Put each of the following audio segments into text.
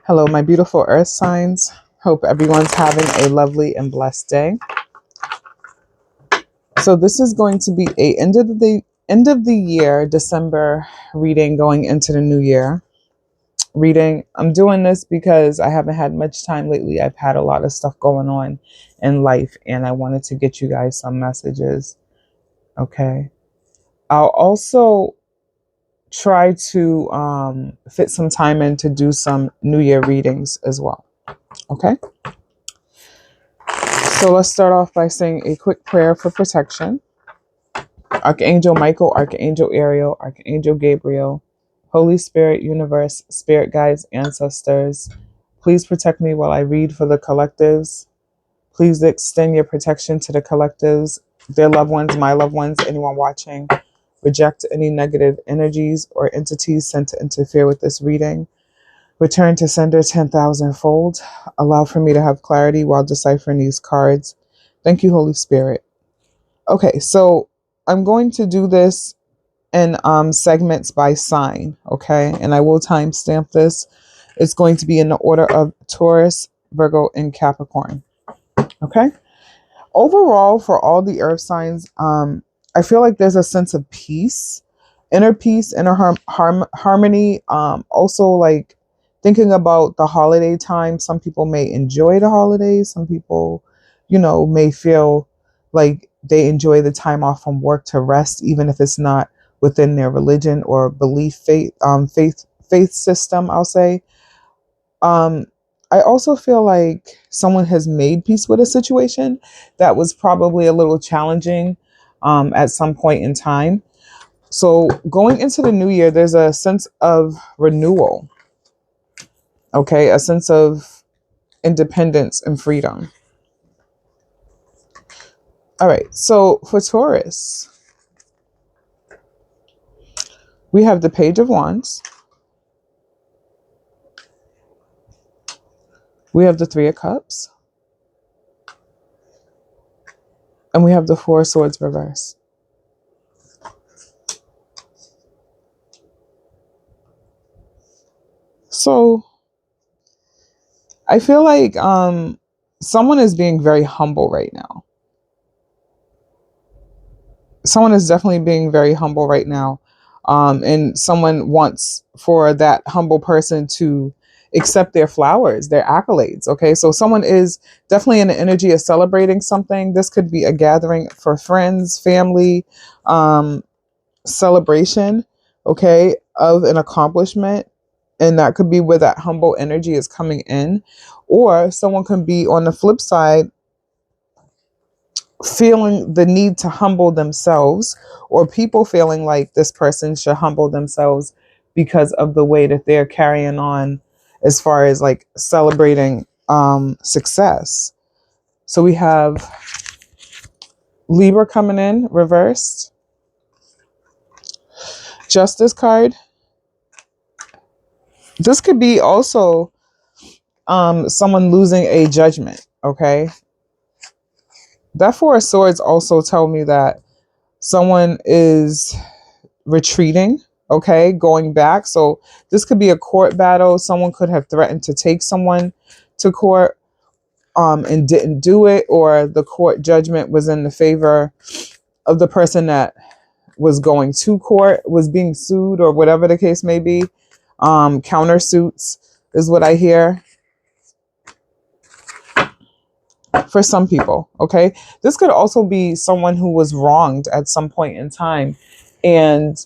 Hello, my beautiful earth signs. Hope everyone's having a lovely and blessed day. So this is going to be a end of the year December reading going into the new year. Reading. I'm doing this because I haven't had much time lately. I've had a lot of stuff going on in life and I wanted to get you guys some messages. Okay. I'll also try to fit some time in to do some new year readings as well. Okay. So let's start off by saying a quick prayer for protection. Archangel Michael, Archangel Ariel, Archangel Gabriel, Holy Spirit, Universe, Spirit Guides, Ancestors, please protect me while I read for the collectives. Please extend your protection to the collectives, their loved ones, my loved ones, anyone watching. Reject any negative energies or entities sent to interfere with this reading. Return to sender 10,000-fold. Allow for me to have clarity while deciphering these cards. Thank you, Holy Spirit. Okay, so I'm going to do this in segments by sign, okay? And I will timestamp this. It's going to be in the order of Taurus, Virgo, and Capricorn, okay? Overall, for all the earth signs, I feel like there's a sense of peace, inner harmony. Also, like, thinking about the holiday time, some people may enjoy the holidays. Some people, may feel like they enjoy the time off from work to rest, even if it's not within their religion or belief faith system, I'll say. I also feel like someone has made peace with a situation that was probably a little challenging at some point in time. So going into the new year, there's a sense of renewal. Okay, a sense of independence and freedom. All right, so for Taurus, we have the Page of Wands. We have the Three of Cups. And we have the Four of Swords reverse. So I feel like someone is being very humble right now. Someone is definitely being very humble right now. And someone wants for that humble person to accept their flowers, their accolades. Okay, so someone is definitely in the energy of celebrating something. This could be a gathering for friends, family, celebration, okay, of an accomplishment. And that could be where that humble energy is coming in. Or someone can be on the flip side feeling the need to humble themselves, or people feeling like this person should humble themselves because of the way that they're carrying on as far as like celebrating success. So we have Libra coming in reversed, Justice card. This could be also someone losing a judgment. Okay, that Four of Swords also tell me that someone is retreating, okay, going back. So this could be a court battle. Someone could have threatened to take someone to court and didn't do it, or the court judgment was in the favor of the person that was going to court, was being sued, or whatever the case may be. Countersuits is what I hear for some people, okay? This could also be someone who was wronged at some point in time and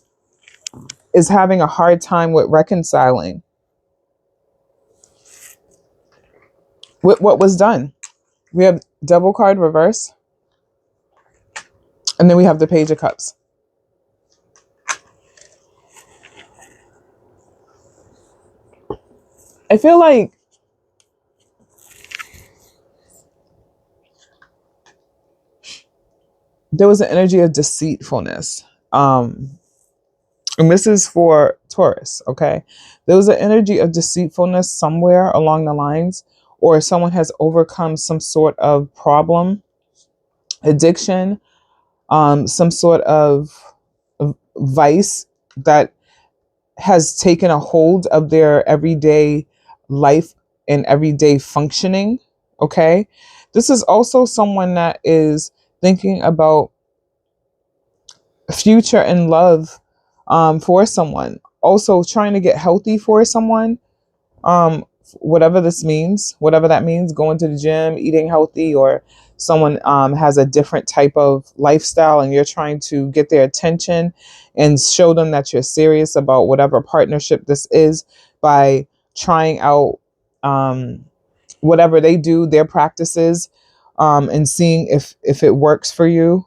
is having a hard time with reconciling with what was done. We have Devil card reverse, and then we have the Page of Cups. I feel like there was an energy of deceitfulness. And this is for Taurus, okay? There was an energy of deceitfulness somewhere along the lines, or someone has overcome some sort of problem, addiction, some sort of vice that has taken a hold of their everyday life and everyday functioning. Okay. This is also someone that is thinking about future and love for someone. Also trying to get healthy for someone. Whatever this means, whatever that means, going to the gym, eating healthy, or someone has a different type of lifestyle and you're trying to get their attention and show them that you're serious about whatever partnership this is by trying out whatever they do, their practices, and seeing if it works for you.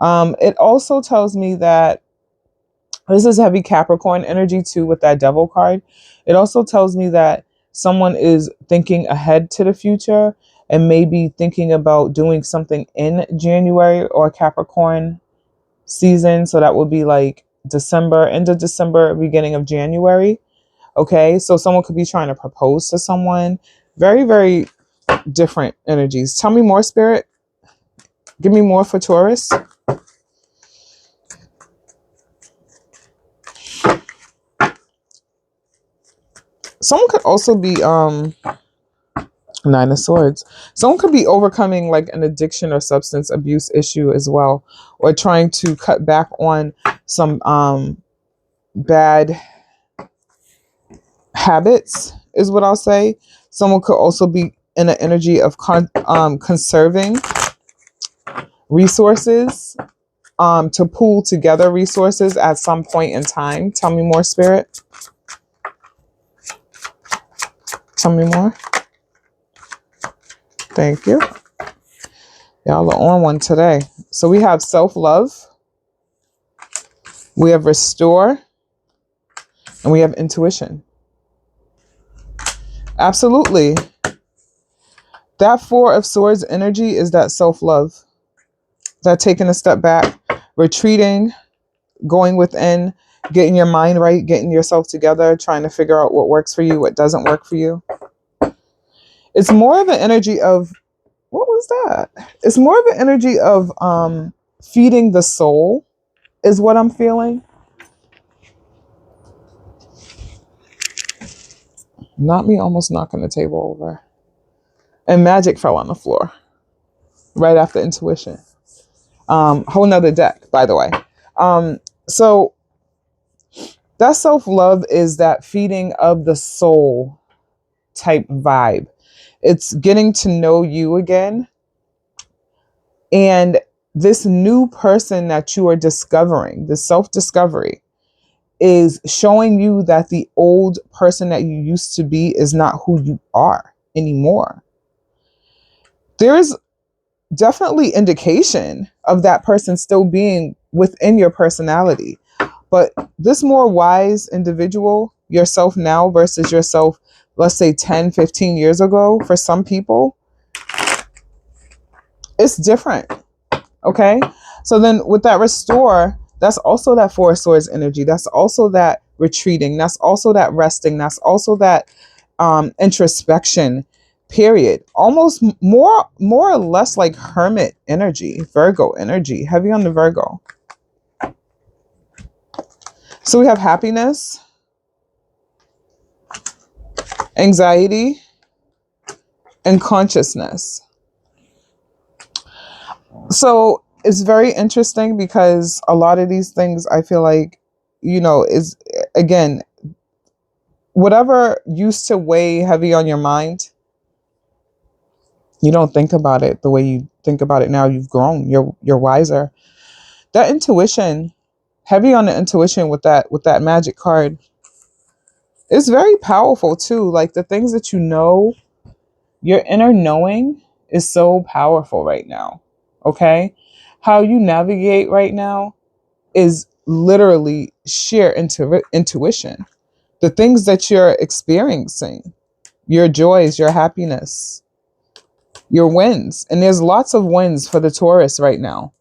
It also tells me that this is heavy Capricorn energy too with that devil card. It also tells me that someone is thinking ahead to the future and maybe thinking about doing something in January or Capricorn season. So that would be like December, end of December, beginning of January. Okay, so someone could be trying to propose to someone. Very, very different energies. Tell me more, Spirit. Give me more for Taurus. Someone could also be Nine of Swords. Someone could be overcoming like an addiction or substance abuse issue as well, or trying to cut back on some bad habits is what I'll say. Someone could also be in an energy of conserving resources, to pool together resources at some point in time. Tell me more, Spirit. Tell me more. Thank you. Y'all are on one today. So we have self-love, we have restore, and we have intuition. Absolutely. That Four of Swords energy is that self-love. That taking a step back, retreating, going within, getting your mind right, getting yourself together, trying to figure out what works for you, what doesn't work for you. It's more of an energy of, what was that? It's more of an energy of feeding the soul is what I'm feeling. Not me almost knocking the table over. And magic fell on the floor right after intuition. Whole nother deck, by the way. So that self-love is that feeding of the soul type vibe. It's getting to know you again. And this new person that you are discovering, the self-discovery, is showing you that the old person that you used to be is not who you are anymore. There is definitely indication of that person still being within your personality. But this more wise individual, yourself now versus yourself, let's say 10, 15 years ago, for some people, it's different. Okay? So then with that restore, that's also that Four of Swords energy. That's also that retreating. That's also that resting. That's also that introspection period. Almost more or less like hermit energy, Virgo energy, heavy on the Virgo. So we have happiness, anxiety, and consciousness. So it's very interesting because a lot of these things I feel like, is, again, whatever used to weigh heavy on your mind, you don't think about it the way you think about it now. You've grown, you're wiser. That intuition, heavy on the intuition with that magic card, is very powerful too. Like the things that your inner knowing is so powerful right now. Okay? How you navigate right now is literally sheer intuition. The things that you're experiencing, your joys, your happiness, your wins. And there's lots of wins for the Taurus right now.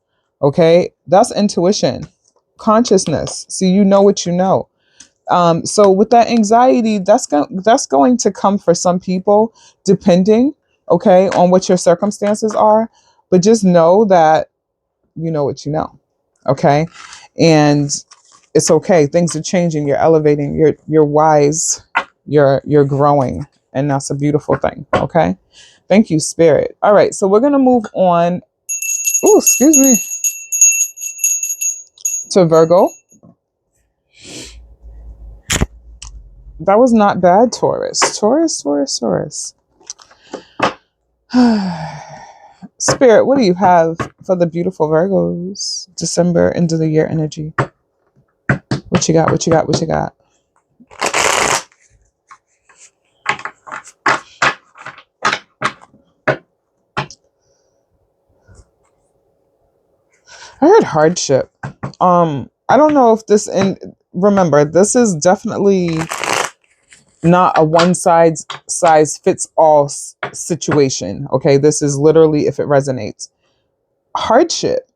Okay? That's intuition. Consciousness. See, you know what you know. So with that anxiety, that's going to come for some people, depending, okay, on what your circumstances are. But just know that you know what you know, okay, and it's okay. Things are changing. You're elevating. You're wise. You're growing, and that's a beautiful thing. Okay. Thank you, Spirit. All right, so we're gonna move on. Oh, excuse me. To Virgo. That was not bad, Taurus. Taurus. Spirit, what do you have for the beautiful Virgos? December, end of the year energy. What you got? What you got? What you got? I heard hardship. I don't know if this, and remember, this is definitely not a size fits all situation. Okay, this is literally if it resonates. Hardship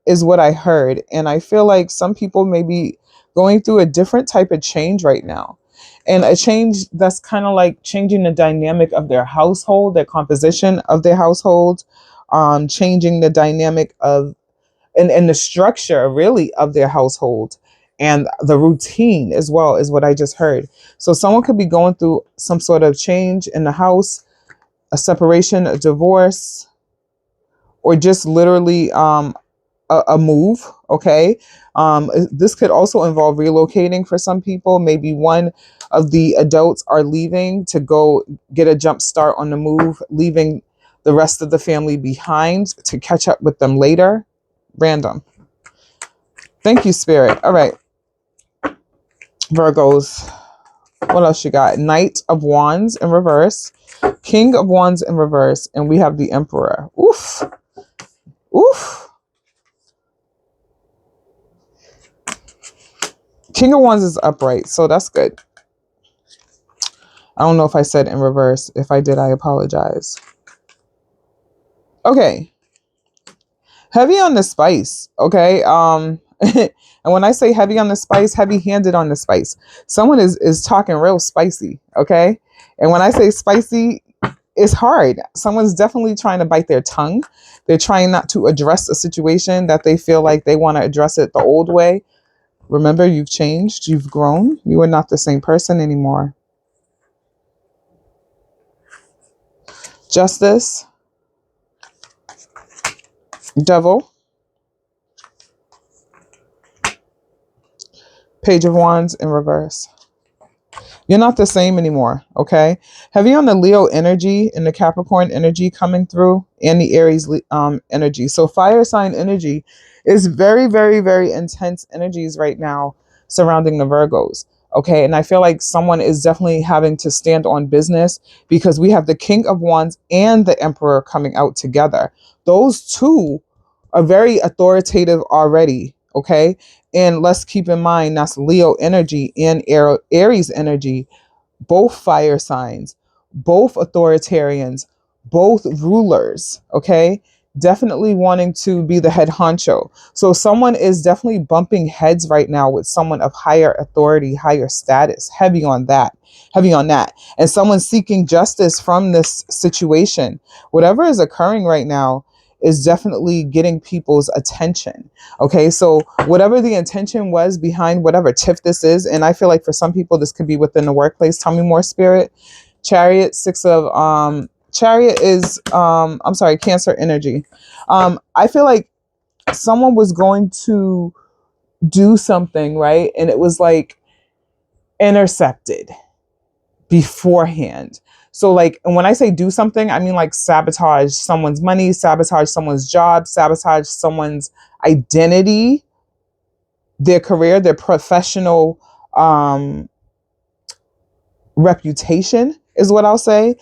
is what I heard, and I feel like some people may be going through a different type of change right now, and a change that's kind of like changing the dynamic of their household, their composition of their household, changing the dynamic of and the structure really of their household and the routine as well is what I just heard. So someone could be going through some sort of change in the house, a separation, a divorce, or just literally a move. Okay. This could also involve relocating for some people. Maybe one of the adults are leaving to go get a jump start on the move, leaving the rest of the family behind to catch up with them later. Random. Thank you, Spirit. All right. Virgos. What else you got? Knight of Wands in reverse. King of Wands in reverse. And we have the Emperor. Oof. Oof. King of Wands is upright, so that's good. I don't know if I said in reverse. If I did, I apologize. Okay. Heavy on the spice. Okay. And when I say heavy on the spice, heavy-handed on the spice. Someone is talking real spicy. Okay. And when I say spicy, it's hard. Someone's definitely trying to bite their tongue. They're trying not to address a situation that they feel like they want to address it the old way. Remember, you've changed. You've grown. You are not the same person anymore. Justice. Devil. Page of Wands in reverse. You're not the same anymore, okay? Heavy on the Leo energy and the Capricorn energy coming through, and the Aries energy. So fire sign energy is very, very, very intense energies right now surrounding the Virgos, okay? And I feel like someone is definitely having to stand on business because we have the King of Wands and the Emperor coming out together. Those two are very authoritative already, okay? And let's keep in mind that's Leo energy and Aries energy, both fire signs, both authoritarians, both rulers, okay? Definitely wanting to be the head honcho. So someone is definitely bumping heads right now with someone of higher authority, higher status, heavy on that. And someone seeking justice from this situation. Whatever is occurring right now is definitely getting people's attention. Okay, so whatever the intention was behind whatever tiff this is, and I feel like for some people this could be within the workplace. Tell me more, Spirit. Chariot, Chariot is I'm sorry, Cancer energy. I feel like someone was going to do something, right? And it was like intercepted beforehand. So like, and when I say do something, I mean like sabotage someone's money, sabotage someone's job, sabotage someone's identity, their career, their professional reputation is what I'll say,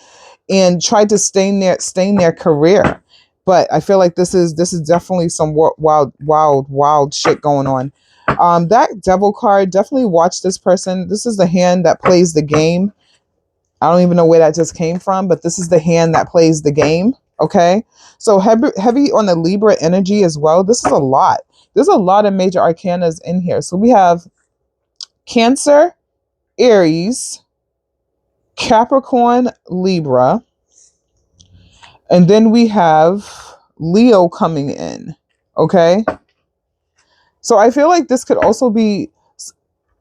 and try to stain their career. But I feel like this is definitely some wild shit going on. That Devil card, definitely watch this person. This is the hand that plays the game. I don't even know where that just came from, but this is the hand that plays the game. Okay. So heavy on the Libra energy as well. This is a lot. There's a lot of major arcanas in here. So we have Cancer, Aries, Capricorn, Libra, and then we have Leo coming in. Okay. So I feel like this could also be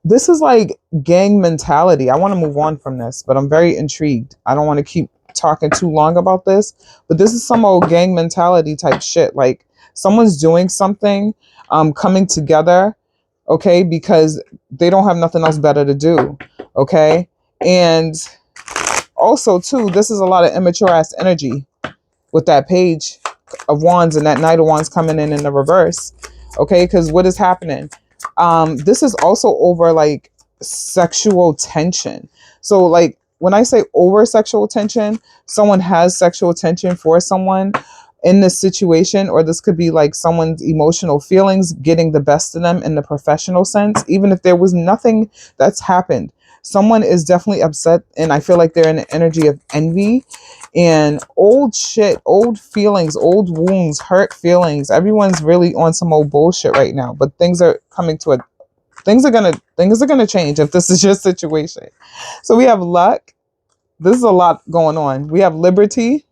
This is like gang mentality. I want to move on from this, but I'm very intrigued. I don't want to keep talking too long about this, but this is some old gang mentality type shit. Like someone's doing something, coming together, okay, because they don't have nothing else better to do, okay? And also, too, this is a lot of immature ass energy with that page of wands and that knight of wands coming in the reverse, okay? Because what is happening, this is also over like sexual tension. So like when I say over sexual tension, someone has sexual tension for someone in this situation, or this could be like someone's emotional feelings getting the best of them in the professional sense, even if there was nothing that's happened. Someone is definitely upset, and I feel like they're in an energy of envy and old shit, old feelings, old wounds, hurt feelings. Everyone's really on some old bullshit right now, but things are coming to a things are gonna change if this is your situation. So we have luck. This is a lot going on. We have liberty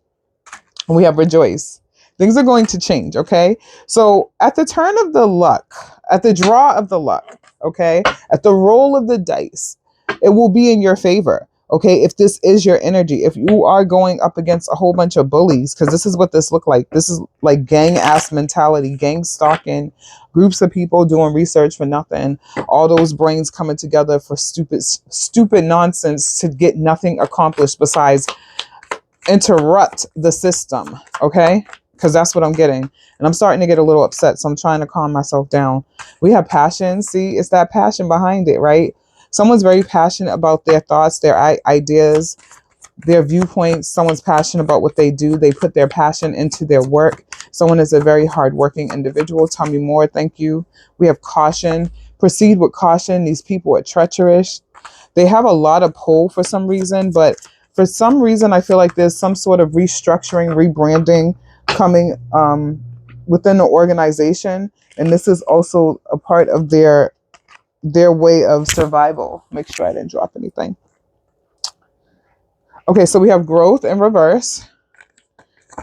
and we have rejoice. Things are going to change, okay? So at the turn of the luck, at the draw of the luck, okay, at the roll of the dice, it will be in your favor. Okay, if this is your energy, if you are going up against a whole bunch of bullies, because this is what this look like. This is like gang ass mentality, gang stalking, groups of people doing research for nothing, all those brains coming together for stupid nonsense to get nothing accomplished besides interrupt the system, okay? Because that's what I'm getting. And I'm starting to get a little upset, so I'm trying to calm myself down. We have passion. See, it's that passion behind it, right? Someone's very passionate about their thoughts, their ideas, their viewpoints. Someone's passionate about what they do. They put their passion into their work. Someone is a very hardworking individual. Tell me more. Thank you. We have caution. Proceed with caution. These people are treacherous. They have a lot of pull for some reason, but for some reason, I feel like there's some sort of restructuring, rebranding coming within the organization, and this is also a part of their way of survival. Make sure I didn't drop anything. Okay, so we have growth in reverse,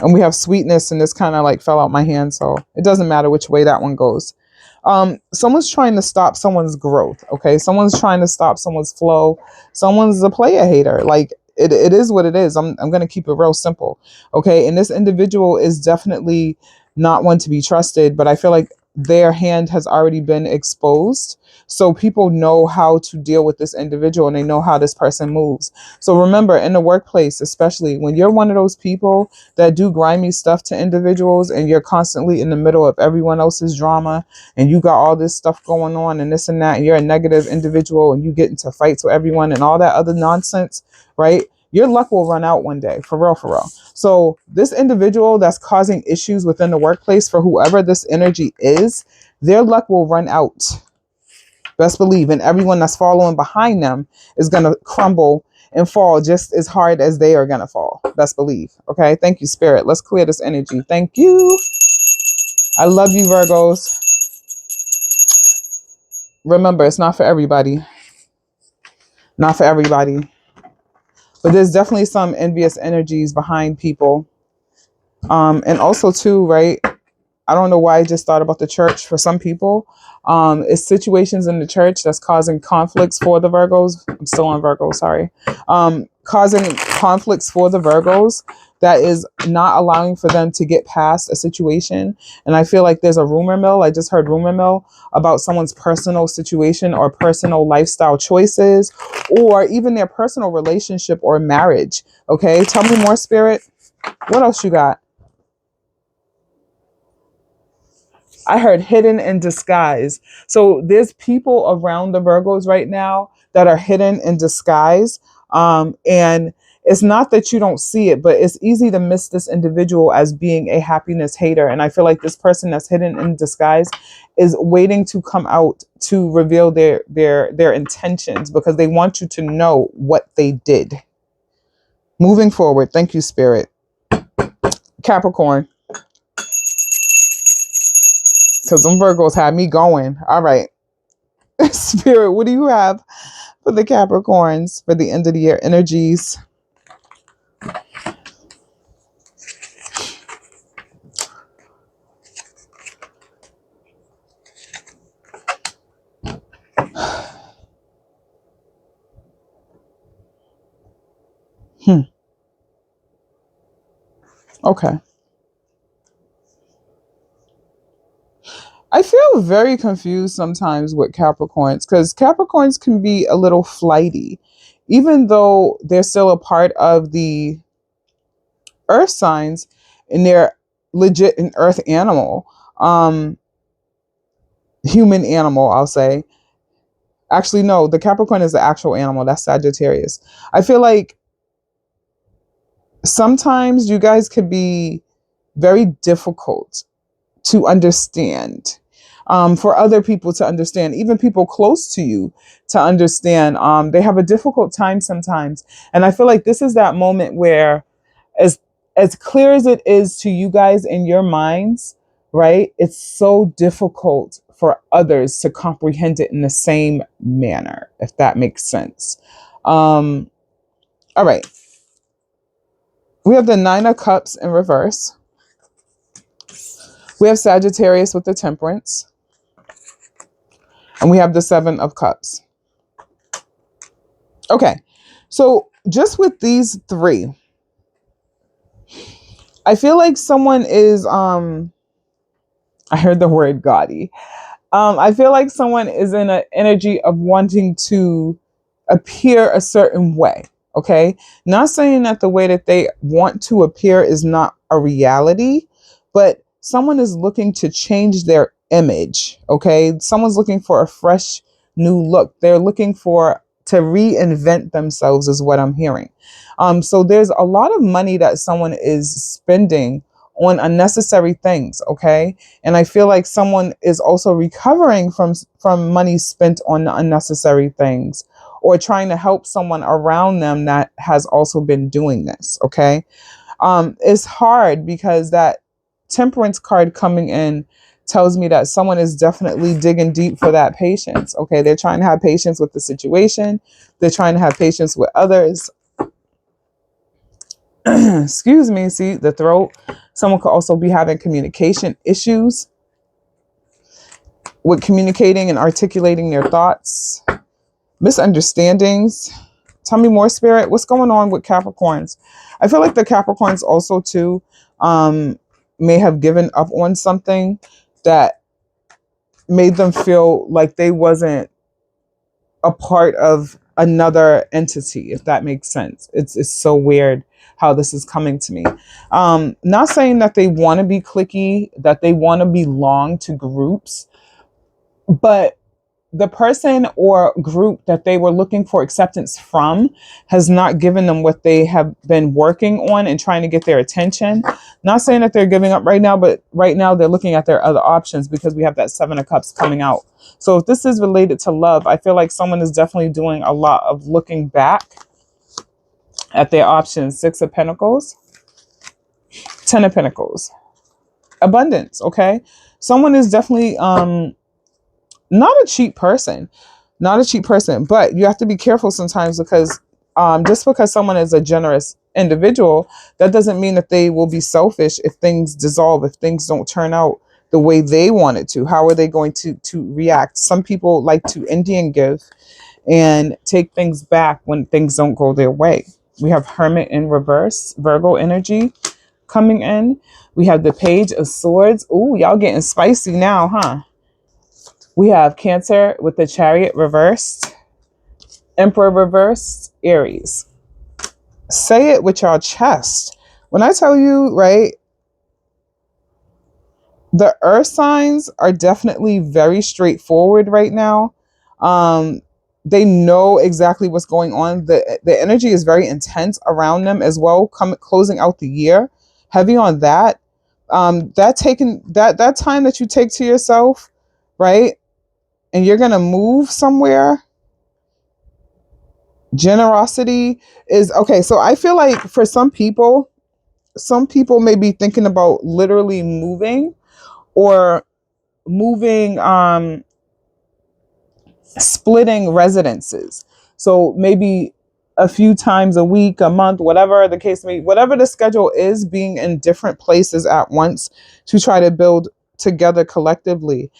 and we have sweetness, and this kind of like fell out my hand, so it doesn't matter which way that one goes. Someone's trying to stop someone's growth. Okay, someone's trying to stop someone's flow. Someone's a player hater. Like it is what it is. I'm gonna keep it real simple. Okay, and this individual is definitely not one to be trusted, but I feel like their hand has already been exposed, so people know how to deal with this individual and they know how this person moves. So remember, in the workplace, especially when you're one of those people that do grimy stuff to individuals and you're constantly in the middle of everyone else's drama, and you got all this stuff going on and this and that, and you're a negative individual and you get into fights with everyone and all that other nonsense, right? Your luck will run out one day, for real, for real. So this individual that's causing issues within the workplace, for whoever this energy is, their luck will run out. Best believe. And everyone that's following behind them is going to crumble and fall just as hard as they are going to fall. Best believe. Okay. Thank you, Spirit. Let's clear this energy. Thank you. I love you, Virgos. Remember, it's not for everybody. Not for everybody. But there's definitely some envious energies behind people. And also, too, right? I don't know why I just thought about the church for some people. It's situations in the church that's causing conflicts for the Virgos. I'm still on Virgo, sorry. Causing conflicts for the Virgos that is not allowing for them to get past a situation. And I feel like there's a rumor mill. I just heard rumor mill about someone's personal situation or personal lifestyle choices, or even their personal relationship or marriage. Okay, tell me more, Spirit. What else you got? I heard hidden in disguise. So there's people around the Virgos right now that are hidden in disguise. And it's not that you don't see it, but it's easy to miss this individual as being a happiness hater. And I feel like this person that's hidden in disguise is waiting to come out to reveal their intentions, because they want you to know what they did. Moving forward. Thank you, Spirit. Capricorn. Because them Virgos had me going. All right. Spirit, what do you have for the Capricorns for the end of the year energies? Hmm. Okay. I feel very confused sometimes with Capricorns because Capricorns can be a little flighty, even though they're still a part of the earth signs and they're legit an earth animal, human animal, I'll say. Actually, no, the Capricorn is the actual animal. That's Sagittarius. I feel like sometimes you guys could be very difficult to understand, for other people to understand, even people close to you to understand. They have a difficult time sometimes. And I feel like this is that moment where, as as clear as it is to you guys in your minds, right? It's so difficult for others to comprehend it in the same manner, if that makes sense. All right. We have the Nine of Cups in reverse. We have Sagittarius with the Temperance. And we have the Seven of Cups. Okay. So just with these three, I feel like someone is I heard the word gaudy. I feel like someone is in an energy of wanting to appear a certain way. Okay. Not saying that the way that they want to appear is not a reality, but someone is looking to change their image. Okay. Someone's looking for a fresh new look. They're looking for to reinvent themselves, is what I'm hearing. So there's a lot of money that someone is spending on unnecessary things. Okay. And I feel like someone is also recovering from money spent on unnecessary things, or trying to help someone around them that has also been doing this. Okay. It's hard because that Temperance card coming in tells me that someone is definitely digging deep for that patience. Okay. They're trying to have patience with the situation. They're trying to have patience with others. Excuse me. See the throat. Someone could also be having communication issues with communicating and articulating their thoughts, misunderstandings. Tell me more, Spirit. What's going on with Capricorns? I feel like the Capricorns also too may have given up on something that made them feel like they wasn't a part of another entity, if that makes sense. It's so weird how this is coming to me. Not saying that they want to be cliquey, that they want to belong to groups, but the person or group that they were looking for acceptance from has not given them what they have been working on and trying to get their attention. Not saying that they're giving up right now, but right now they're looking at their other options because we have that Seven of Cups coming out. So if this is related to love, I feel like someone is definitely doing a lot of looking back at their options. Six of Pentacles, Ten of Pentacles, abundance. Okay. Someone is definitely, not a cheap person, not a cheap person, but you have to be careful sometimes because just because someone is a generous individual, that doesn't mean that they will be selfish if things dissolve, if things don't turn out the way they want it to. How are they going to react? Some people like to Indian give and take things back when things don't go their way. We have Hermit in reverse, Virgo energy coming in. We have the Page of Swords. Ooh, y'all getting spicy now, huh? We have Cancer with the Chariot reversed, Emperor reversed, Aries. Say it with your chest. When I tell you, right, the earth signs are definitely very straightforward right now. Um, they know exactly what's going on. The energy is very intense around them as well. Closing out the year, heavy on that. That time that you take to yourself, right, and you're gonna move somewhere. Generosity is okay. So I feel like for some people may be thinking about literally moving or moving, splitting residences. So maybe a few times a week, a month, whatever the case may be, whatever the schedule is, being in different places at once to try to build together collectively.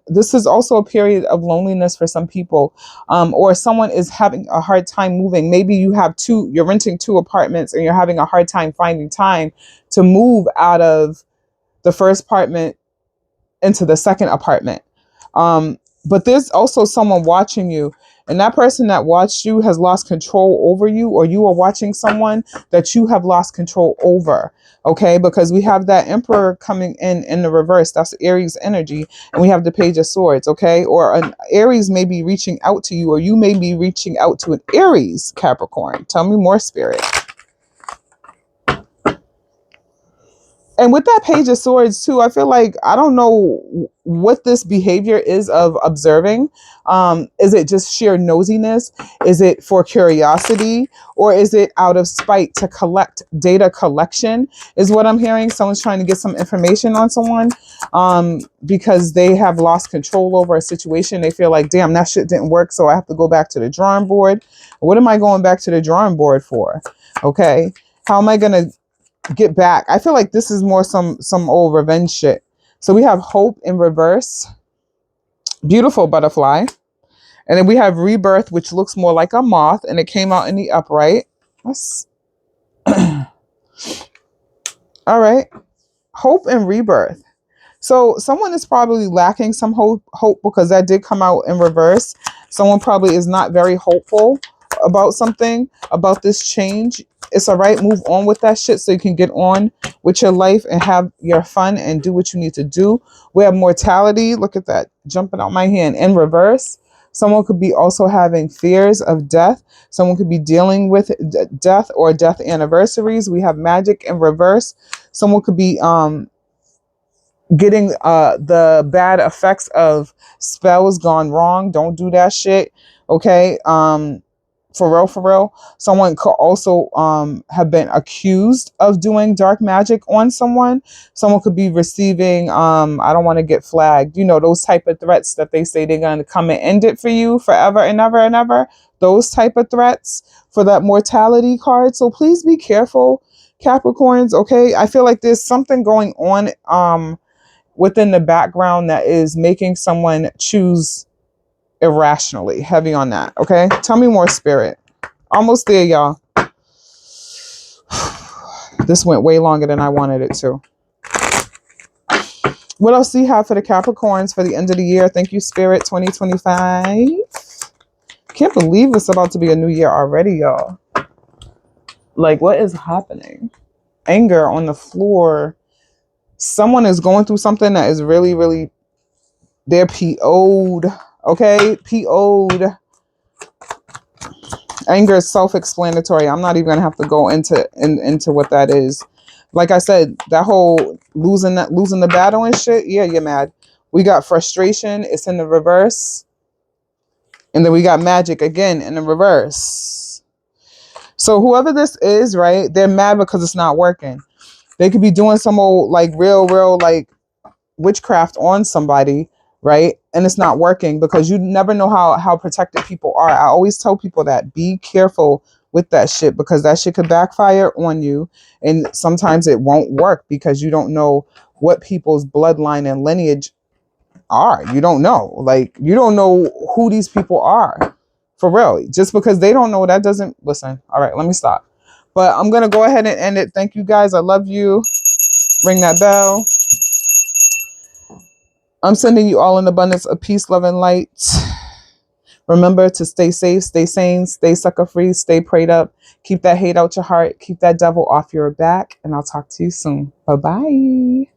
This is also a period of loneliness for some people, or someone is having a hard time moving. Maybe you're renting 2 apartments and you're having a hard time finding time to move out of the first apartment into the second apartment. But there's also someone watching you, and that person that watched you has lost control over you, or you are watching someone that you have lost control over. Okay, because we have that Emperor coming in the reverse. That's Aries energy, and we have the Page of Swords. Okay, or an Aries may be reaching out to you, or you may be reaching out to an Aries, Capricorn. Tell me more, Spirit. And with that Page of Swords too, I feel like I don't know what this behavior is of observing. Is it just sheer nosiness? Is it for curiosity? Or is it out of spite to collect data collection is what I'm hearing. Someone's trying to get some information on someone because they have lost control over a situation. They feel like, damn, that shit didn't work, so I have to go back to the drawing board. What am I going back to the drawing board for? Okay. How am I going to get back? I feel like this is more some old revenge shit. So we have Hope in reverse, beautiful butterfly, and then we have Rebirth, which looks more like a moth, and it came out in the upright. That's all right. Hope and Rebirth. So someone is probably lacking some hope because that did come out in reverse. Someone probably is not very hopeful about something, about this change. It's all right. Move on with that shit so you can get on with your life and have your fun and do what you need to do. We have mortality. Look at that jumping out my hand in reverse. Someone could be also having fears of death. Someone could be dealing with death or death anniversaries. We have magic in reverse. Someone could be getting the bad effects of spells gone wrong. Don't do that shit. Okay. For real. Someone could also have been accused of doing dark magic on someone. Someone could be receiving, I don't want to get flagged, you know, those type of threats that they say they're going to come and end it for you forever and ever and ever. Those type of threats for that mortality card. So please be careful, Capricorns, okay? I feel like there's something going on within the background that is making someone choose irrationally. Heavy on that, okay? Tell me more, Spirit. Almost there, y'all. This went way longer than I wanted it to. What else do you have for the Capricorns for the end of the year? Thank you, Spirit. 2025. Can't believe it's about to be a new year already, y'all. Like, what is happening? Anger on the floor. Someone is going through something that is really, really, they're PO'd. Okay, PO'd. Anger is self-explanatory. I'm not even gonna have to go into what that is. Like I said, that whole losing the battle and shit. Yeah, you're mad. We got frustration. It's in the reverse, and then we got magic again in the reverse. So whoever this is, right? They're mad because it's not working. They could be doing some old like real like witchcraft on somebody, right? And it's not working because you never know how protected people are. I always tell people that be careful with that shit because that shit could backfire on you. And sometimes it won't work because you don't know what people's bloodline and lineage are. You don't know. Like, you don't know who these people are. For real. Just because they don't know, that doesn't... Listen. All right, let me stop. But I'm going to go ahead and end it. Thank you guys. I love you. Ring that bell. I'm sending you all an abundance of peace, love, and light. Remember to stay safe, stay sane, stay sucker free, stay prayed up. Keep that hate out your heart. Keep that devil off your back. And I'll talk to you soon. Bye-bye.